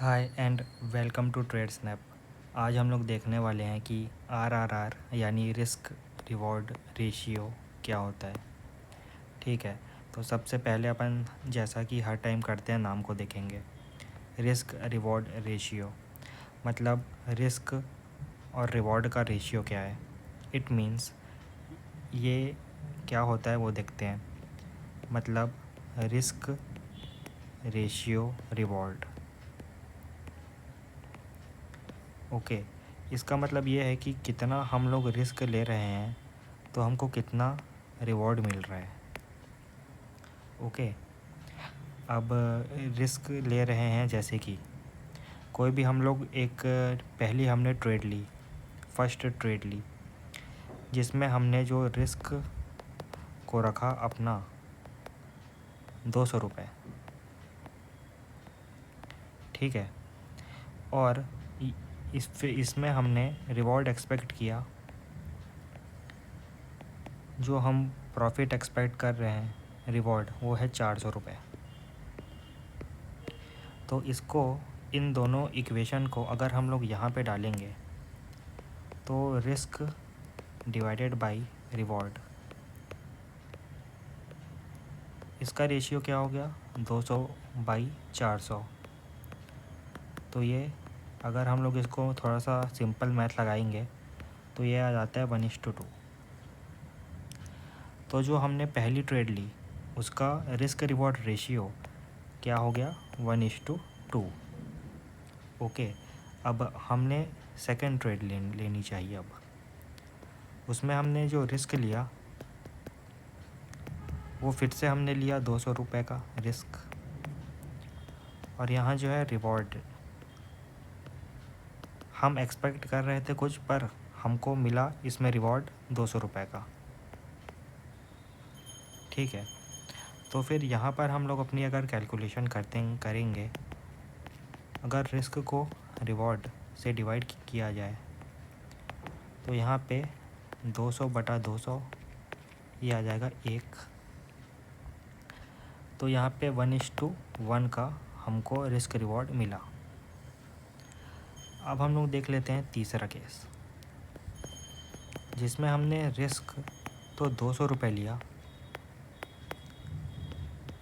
Hi and welcome to Trade Snap. आज हम लोग देखने वाले हैं कि आरआरआर यानी रिस्क रिवॉर्ड रेशियो क्या होता है। ठीक है, तो सबसे पहले अपन जैसा कि हर टाइम करते हैं नाम को देखेंगे। रिस्क रिवॉर्ड रेशियो मतलब रिस्क और रिवॉर्ड का रेशियो क्या है। इट मीन्स ये क्या होता है वो देखते हैं। मतलब रिस्क रेशियो रिवॉर्ड। ओके, इसका मतलब ये है कि कितना हम लोग रिस्क ले रहे हैं तो हमको कितना रिवॉर्ड मिल रहा है। ओके, अब रिस्क ले रहे हैं जैसे कि कोई भी हम लोग एक पहली हमने ट्रेड ली, फर्स्ट ट्रेड ली, जिसमें हमने जो रिस्क को रखा अपना 200 रुपये। ठीक है, और इसमें हमने रिवॉर्ड एक्सपेक्ट किया, जो हम प्रॉफिट एक्सपेक्ट कर रहे हैं रिवॉर्ड वो है 400 रुपये। तो इसको इन दोनों इक्वेशन को अगर हम लोग यहाँ पे डालेंगे तो रिस्क डिवाइडेड बाय रिवॉर्ड, इसका रेशियो क्या हो गया 200/400। तो ये अगर हम लोग इसको थोड़ा सा सिंपल मैथ लगाएंगे तो ये आ जाता है 1:2। तो जो हमने पहली ट्रेड ली उसका रिस्क रिवॉर्ड रेशियो क्या हो गया 1:2। ओके, अब हमने सेकंड ट्रेड लेनी चाहिए। अब उसमें हमने जो रिस्क लिया वो फिर से हमने लिया 200 रुपये का रिस्क, और यहाँ जो है रिवॉर्ड हम एक्सपेक्ट कर रहे थे कुछ, पर हमको मिला इसमें रिवॉर्ड 200 रुपये का। ठीक है, तो फिर यहाँ पर हम लोग अपनी अगर कैलकुलेशन करेंगे, अगर रिस्क को रिवॉर्ड से डिवाइड किया जाए तो यहाँ पे 200/200 ये आ जाएगा 1। तो यहाँ पे 1:1 का हमको रिस्क रिवॉर्ड मिला। अब हम लोग देख लेते हैं तीसरा केस, जिसमें हमने रिस्क तो 200 रुपये लिया,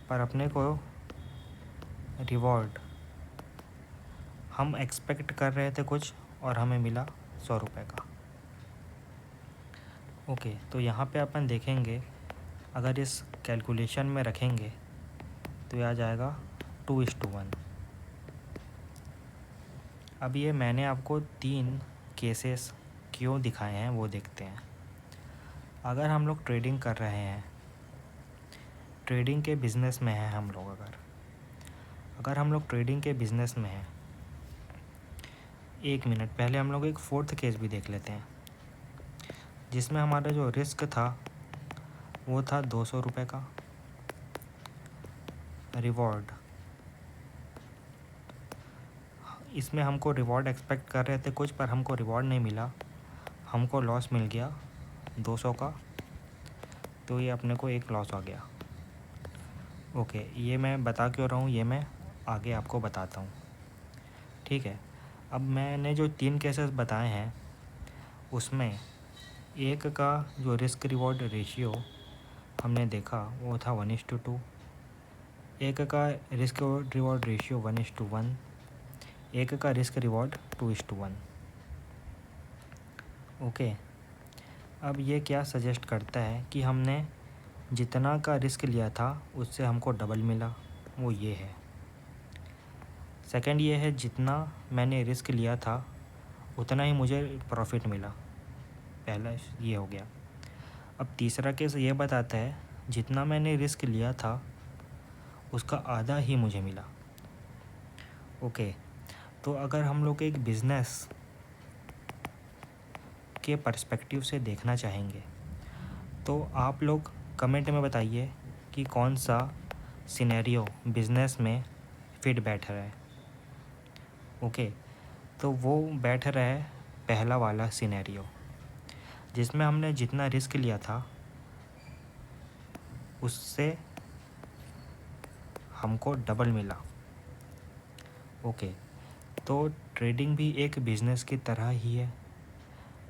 पर अपने को रिवॉर्ड हम एक्सपेक्ट कर रहे थे कुछ और हमें मिला 100 रुपये का। ओके, तो यहाँ पे अपन देखेंगे, अगर इस कैलकुलेशन में रखेंगे तो यह आ जाएगा 2:1। अब ये मैंने आपको 3 केसेस क्यों दिखाए हैं वो देखते हैं। अगर हम लोग ट्रेडिंग कर रहे हैं, ट्रेडिंग के बिज़नेस में हैं हम लोग, अगर हम लोग ट्रेडिंग के बिज़नेस में हैं, 1 मिनट पहले हम लोग एक फोर्थ केस भी देख लेते हैं, जिसमें हमारा जो रिस्क था वो था 200 रुपये का, रिवॉर्ड इसमें हमको रिवॉर्ड एक्सपेक्ट कर रहे थे कुछ, पर हमको रिवॉर्ड नहीं मिला, हमको लॉस मिल गया 200 का। तो ये अपने को एक लॉस आ गया। ओके, ये मैं बता क्यों रहा हूँ ये मैं आगे आपको बताता हूँ। ठीक है, अब मैंने जो 3 केसेस बताए हैं उसमें एक का जो रिस्क रिवॉर्ड रेशियो हमने देखा वो था 1:2, एक का रिस्क रिवॉर्ड रेशियो 1:1, एक का रिस्क रिवॉर्ड 2:1। ओके, अब ये क्या सजेस्ट करता है कि हमने जितना का रिस्क लिया था उससे हमको डबल मिला, वो ये है। सेकंड ये है, जितना मैंने रिस्क लिया था उतना ही मुझे प्रॉफिट मिला, पहला ये हो गया। अब तीसरा केस ये बताता है, जितना मैंने रिस्क लिया था उसका आधा ही मुझे मिला। ओके, तो अगर हम लोग एक बिज़नेस के पर्सपेक्टिव से देखना चाहेंगे तो आप लोग कमेंट में बताइए कि कौन सा सिनेरियो बिज़नेस में फिट बैठ रहा है। ओके, तो वो बैठ रहा है पहला वाला सिनेरियो, जिसमें हमने जितना रिस्क लिया था उससे हमको डबल मिला। ओके, तो ट्रेडिंग भी एक बिज़नेस की तरह ही है।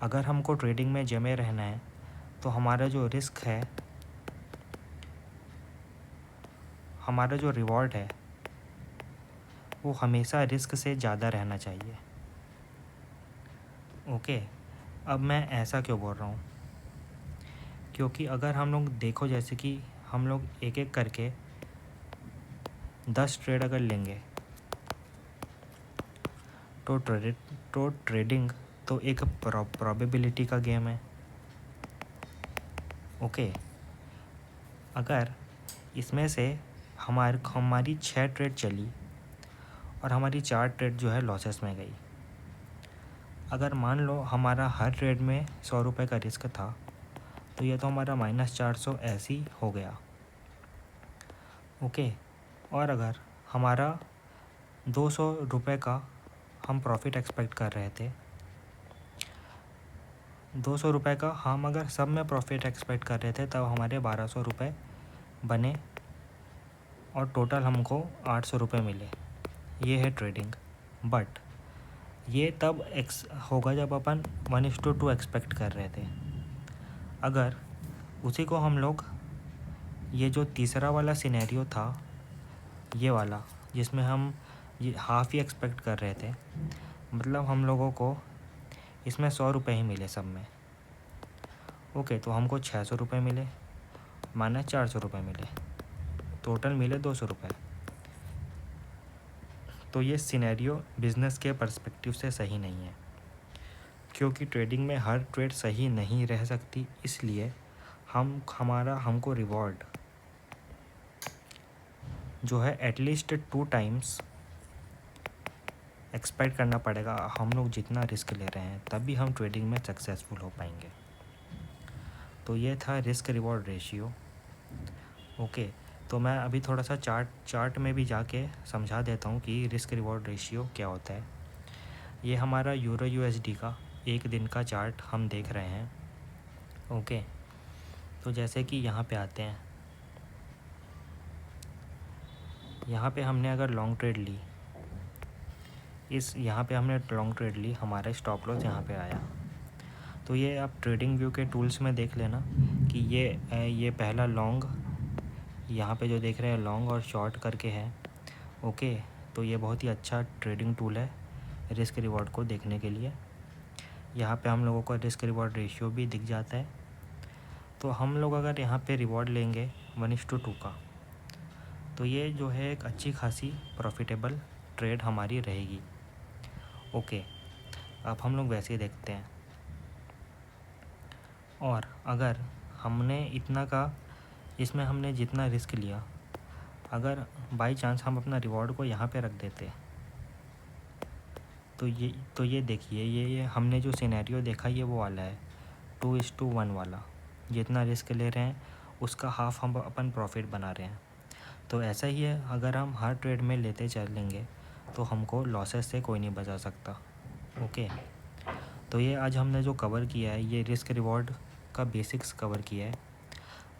अगर हमको ट्रेडिंग में जमे रहना है तो हमारा जो रिस्क है, हमारा जो रिवॉर्ड है वो हमेशा रिस्क से ज़्यादा रहना चाहिए। ओके, अब मैं ऐसा क्यों बोल रहा हूँ? क्योंकि अगर हम लोग देखो, जैसे कि हम लोग एक एक करके 10 ट्रेड अगर लेंगे तो ट्रेडिंग तो एक प्रोबेबिलिटी का गेम है। ओके, अगर इसमें से हमारी 6 ट्रेड चली और हमारी 4 ट्रेड जो है लॉसेस में गई, अगर मान लो हमारा हर ट्रेड में 100 रुपये का रिस्क था, तो ये तो हमारा -400 ऐसे ही हो गया। ओके, और अगर हमारा 200 रुपये का हम प्रॉफिट एक्सपेक्ट कर रहे थे, 200 रुपये का हम अगर सब में प्रॉफिट एक्सपेक्ट कर रहे थे, तब हमारे 1200 रुपये बने और टोटल हमको 800 रुपये मिले। ये है ट्रेडिंग। बट ये तब होगा जब अपन 1:2 एक्सपेक्ट कर रहे थे। अगर उसी को हम लोग, ये जो तीसरा वाला सिनेरियो था, ये वाला जिसमें हम ये हाफ़ ही एक्सपेक्ट कर रहे थे, मतलब हम लोगों को इसमें 100 रुपये ही मिले सब में। ओके, तो हमको 600 रुपये मिले, -400 रुपये मिले, टोटल मिले 200 रुपये। तो ये सिनेरियो बिज़नेस के पर्सपेक्टिव से सही नहीं है, क्योंकि ट्रेडिंग में हर ट्रेड सही नहीं रह सकती। इसलिए हमको रिवॉर्ड जो है एटलीस्ट 2 टाइम्स एक्सपेक्ट करना पड़ेगा। हम लोग जितना रिस्क ले रहे हैं तब भी हम ट्रेडिंग में सक्सेसफुल हो पाएंगे। तो ये था रिस्क रिवॉर्ड रेशियो। ओके, तो मैं अभी थोड़ा सा चार्ट में भी जाके समझा देता हूँ कि रिस्क रिवॉर्ड रेशियो क्या होता है। ये हमारा यूरो USD का एक दिन का चार्ट हम देख रहे हैं। ओके, तो जैसे कि यहाँ पे आते हैं, यहाँ पे हमने अगर लॉन्ग ट्रेड ली, यहाँ पे हमने लॉन्ग ट्रेड ली, हमारा स्टॉप लॉस यहाँ पे आया। तो ये आप ट्रेडिंग व्यू के टूल्स में देख लेना कि ये पहला लॉन्ग, यहाँ पे जो देख रहे हैं लॉन्ग और शॉर्ट करके है। ओके, तो ये बहुत ही अच्छा ट्रेडिंग टूल है रिस्क रिवॉर्ड को देखने के लिए। यहाँ पे हम लोगों को रिस्क रिवॉर्ड रेशियो भी दिख जाता है। तो हम लोग अगर यहाँ पे रिवॉर्ड लेंगे 1:2 का, तो ये जो है एक अच्छी खासी प्रॉफिटेबल ट्रेड हमारी रहेगी। ओके, अब हम लोग वैसे ही देखते हैं। और अगर हमने इतना का, इसमें हमने जितना रिस्क लिया, अगर बाई चांस हम अपना रिवॉर्ड को यहाँ पे रख देते, तो ये देखिए, ये हमने जो सिनेरियो देखा ये वो वाला है 2:1 वाला। जितना रिस्क ले रहे हैं उसका हाफ हम अपन प्रॉफिट बना रहे हैं। तो ऐसा ही है, अगर हम हर ट्रेड में लेते चलेंगे तो हमको लॉसेस से कोई नहीं बचा सकता। ओके, तो ये आज हमने जो कवर किया है, ये रिस्क रिवॉर्ड का बेसिक्स कवर किया है।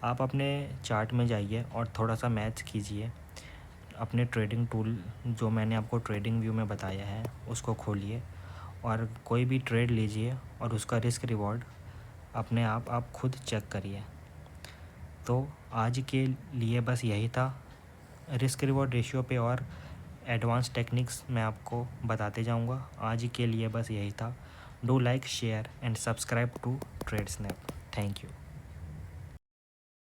आप अपने चार्ट में जाइए और थोड़ा सा मैथ कीजिए, अपने ट्रेडिंग टूल जो मैंने आपको ट्रेडिंग व्यू में बताया है उसको खोलिए और कोई भी ट्रेड लीजिए और उसका रिस्क रिवॉर्ड अपने आप खुद चेक करिए। तो आज के लिए बस यही था। रिस्क रिवॉर्ड रेशियो पे और एडवांस टेक्निक्स मैं आपको बताते जाऊंगा। आज के लिए बस यही था। Do like, share and subscribe to Trade Snap. Thank you.